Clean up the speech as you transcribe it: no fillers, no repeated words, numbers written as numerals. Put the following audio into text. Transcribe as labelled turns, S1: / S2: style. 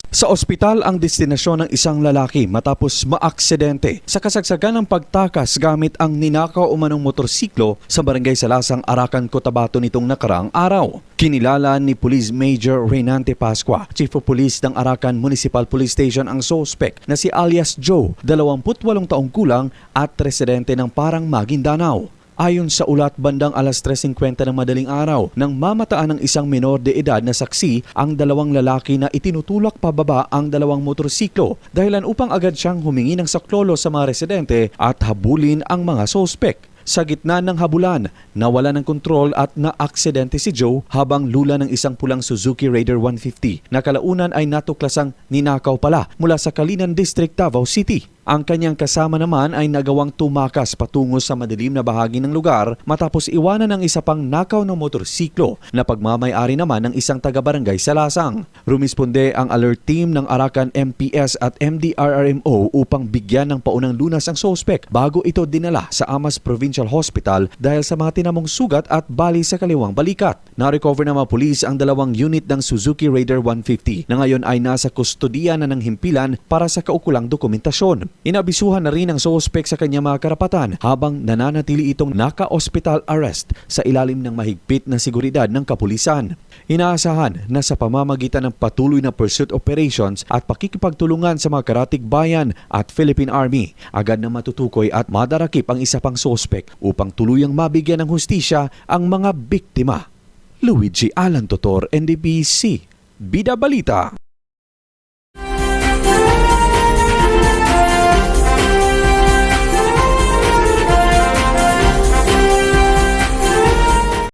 S1: Sa ospital ang destinasyon ng isang lalaki matapos maaksidente sa kasagsagan ng pagtakas gamit ang ninakaw umanong motorsiklo sa barangay Salasang, Arakan, Cotabato nitong nakaraang araw. Kinilala ni Police Major Reynante Pascua, Chief of Police ng Arakan Municipal Police Station ang suspect na si alias Joe, 28 taong gulang at residente ng Parang Maguindanao. Ayon sa ulat, bandang alas 3:50 ng madaling araw nang mamataan ng isang menor de edad na saksi ang dalawang lalaki na itinutulak pababa ang dalawang motorsiklo dahilan upang agad siyang humingi ng saklolo sa mga residente at habulin ang mga sospek. Sa gitna ng habulan, nawala ng kontrol at naaksidente si Joe habang lula ng isang pulang Suzuki Raider 150 na kalaunan ay natuklasang ninakaw pala mula sa Kalinan District, Davao City. Ang kanyang kasama naman ay nagawang tumakas patungo sa madilim na bahagi ng lugar matapos iwanan ng isa pang nakaw ng motorsiklo na pagmamay-ari naman ng isang taga-barangay Salasang. Rumisponde ang alert team ng Arakan MPS at MDRRMO upang bigyan ng paunang lunas ang sospek bago ito dinala sa Amas Provincial Hospital dahil sa mga tinamong sugat at bali sa kaliwang balikat. Na-recover ng mga pulis ang dalawang unit ng Suzuki Raider 150 na ngayon ay nasa kustodiya na ng himpilan para sa kaukulang dokumentasyon. Inabisuhan na rin ang sospek sa kanyang mga karapatan habang nananatili itong naka-hospital arrest sa ilalim ng mahigpit na seguridad ng kapulisan. Inaasahan na sa pamamagitan ng patuloy na pursuit operations at pakikipagtulungan sa mga karatig bayan at Philippine Army, agad na matutukoy at madarakip ang isa pang sospek upang tuluyang mabigyan ng hustisya ang mga biktima. Luigi Alan Totor, NDBC, Bida Balita.